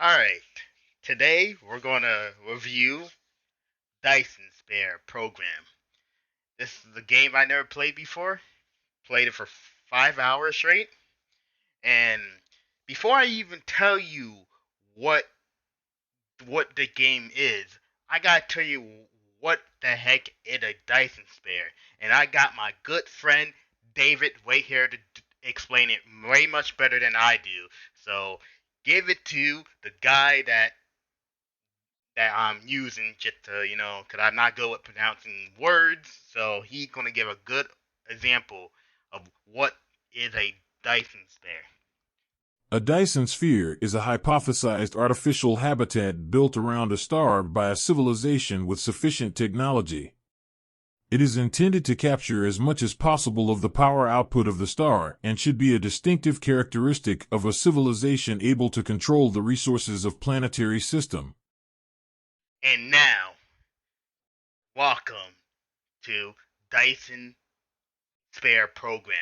Alright, today we're going to review Dyson Spare Program. This is a game I never played before. Played it for 5 hours straight. And before I even tell you what what the game is, I gotta tell you what the heck is a Dyson Spare. And I got my good friend David right here to explain it way much better than I do. So give it to the guy that I'm using just to, because I'm not good with pronouncing words. So he's going to give a good example of what is a Dyson sphere. A Dyson sphere is a hypothesized artificial habitat built around a star by a civilization with sufficient technology. It is intended to capture as much as possible of the power output of the star and should be a distinctive characteristic of a civilization able to control the resources of planetary system. And now, welcome to Dyson Sphere Program.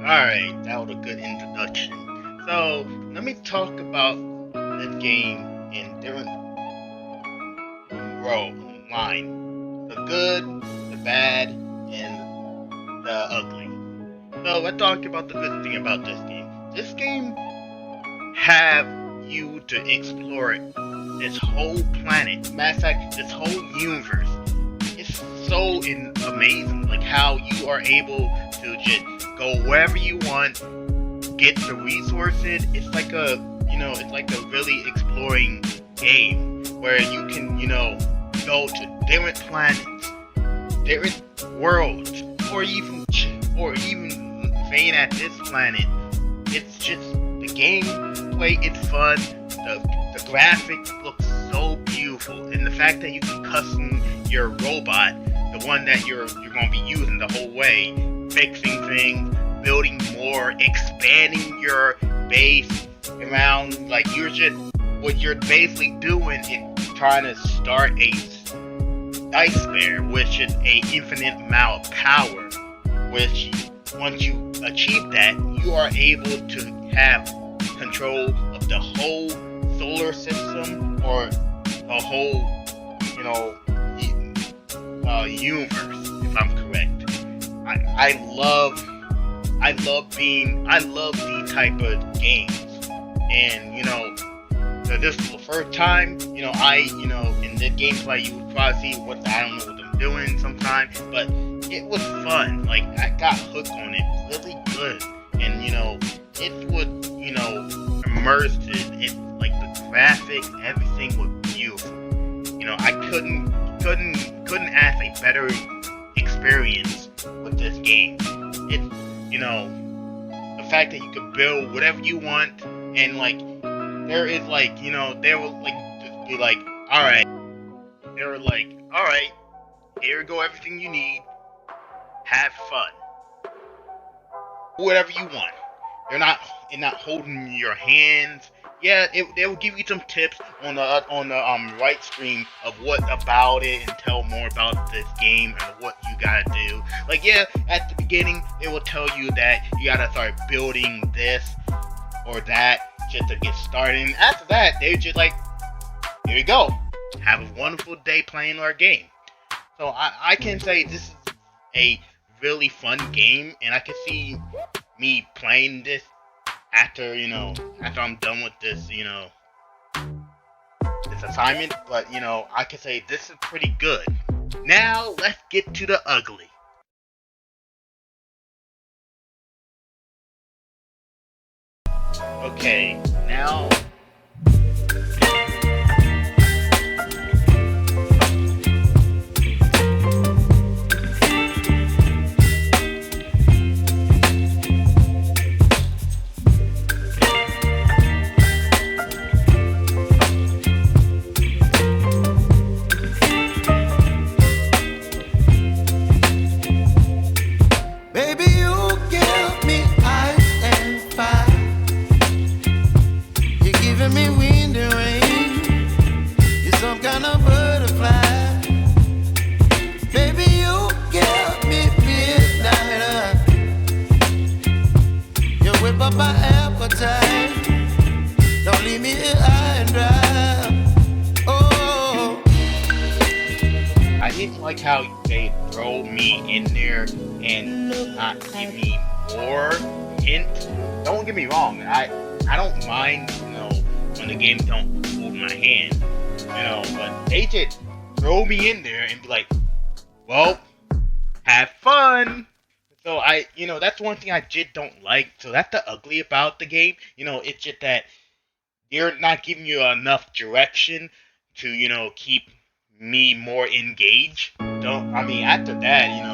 Alright, that was a good introduction. So, let me talk about this game in different row line. The good, the bad, and the ugly. So let's talk about the good thing about this game. This game have you to explore this whole planet. Matter of fact, this whole universe. It's so amazing, like how you are able to just go wherever you want, get the resources. It's like it's like a really exploring game where you can, go to different planets, different worlds, or even staying at this planet. It's just the gameplay is fun. The graphics look so beautiful, and the fact that you can custom your robot, the one that you're gonna be using the whole way, fixing things, building more, expanding your base around. Like what you're basically doing is trying to start a dice spare, which is a infinite amount of power. Which once you achieve that, you are able to have control of the whole solar system or the whole, you know, universe. If I'm correct, I love these type of games, and this is the first time, in the gameplay you would probably see what I don't know what I'm doing sometimes, but it was fun. Like I got hooked on it really good, and it would immerse it like the graphics, everything was beautiful. I couldn't ask a better experience with this game. It's the fact that you could build whatever you want, and like there is like they will like just be like, all right, they were like, all right, here you go, everything you need, have fun, whatever you want. They're not holding your hands. Yeah, they will give you some tips on the right stream of what about it and tell more about this game and what you gotta do. Like yeah, at the beginning it will tell you that you gotta start building this or that just to get started. And after that, they're just like, here you go, have a wonderful day playing our game. So I can say this is a really fun game, and I can see me playing this after after I'm done with this assignment. But I can say this is pretty good. Now let's get to the ugly. Okay, now Baby, you give me ice and fire. You're giving me wind and rain. You're some kind of butterfly. Baby, you give me midnight. You whip up my appetite. Don't leave me here high and dry. Oh, I didn't like how they throw me in there and not give me more hint. Don't get me wrong, I don't mind, when the game don't hold my hand, but they just throw me in there and be like, well, have fun. So that's one thing I just don't like. So that's the ugly about the game. It's just that they're not giving you enough direction to, keep me more engaged. Don't I mean after that,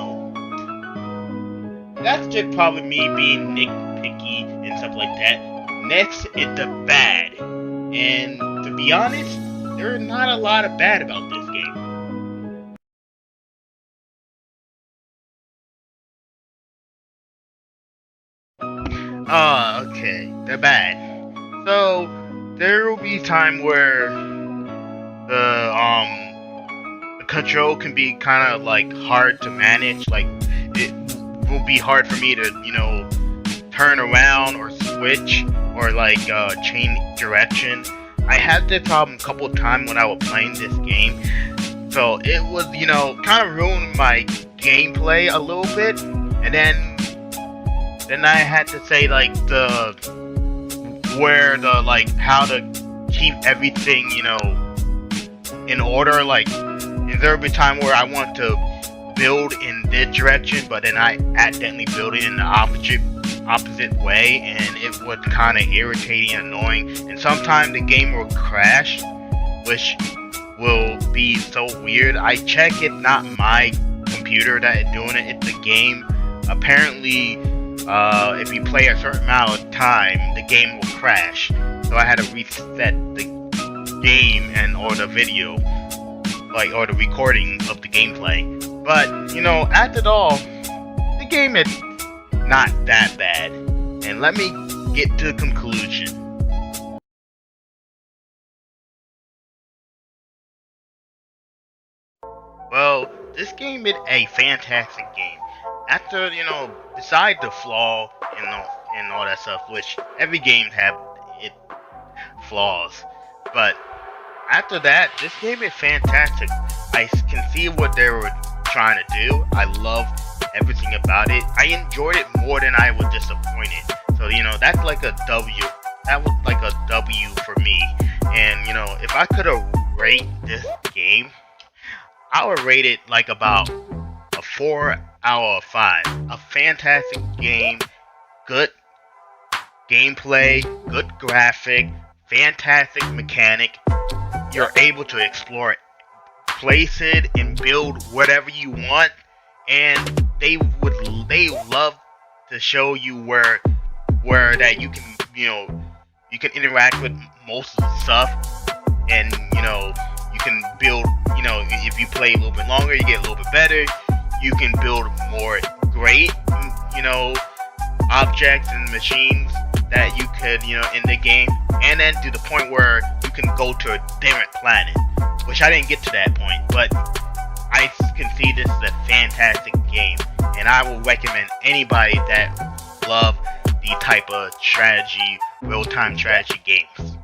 that's just probably me being nitpicky and stuff like that. Next is the bad. And to be honest, there's not a lot of bad about this game. Okay, the bad. So there will be time where the control can be kind of like hard to manage. Like it will be hard for me to turn around or switch or like change direction. I had this problem a couple of times when I was playing this game, so it was kind of ruined my gameplay a little bit. And then I had to say like the where the like how to keep everything in order. Like there will be time where I want to build in this direction, but then I accidentally build it in the opposite way, and it was kind of irritating and annoying. And sometimes the game will crash, which will be so weird. I check it's not my computer that is doing it, it's the game. Apparently, if you play a certain amount of time, the game will crash. So I had to reset the game or the video, or the recording of the gameplay. But after all, the game is not that bad. And let me get to the conclusion. Well, this game is a fantastic game. After beside the flaw and all that stuff, which every game have it flaws, but after that, this game is fantastic. I can see what they were trying to do. I love everything about it. I enjoyed it more than I was disappointed. So that's like a W. That was like a W for me. And if I could have rate this game, I would rate it like about a 4 out of 5. A fantastic game, good gameplay, good graphic, fantastic mechanic. You're able to explore, place it, and build whatever you want, and they love to show you where that you can you can interact with most of the stuff, and you can build, if you play a little bit longer, you get a little bit better. You can build more great objects and machines that you could in the game, and then to the point where you can go to a different planet, which I didn't get to that point, but I can see this is a fantastic game, and I will recommend anybody that love the type of strategy, real-time strategy games.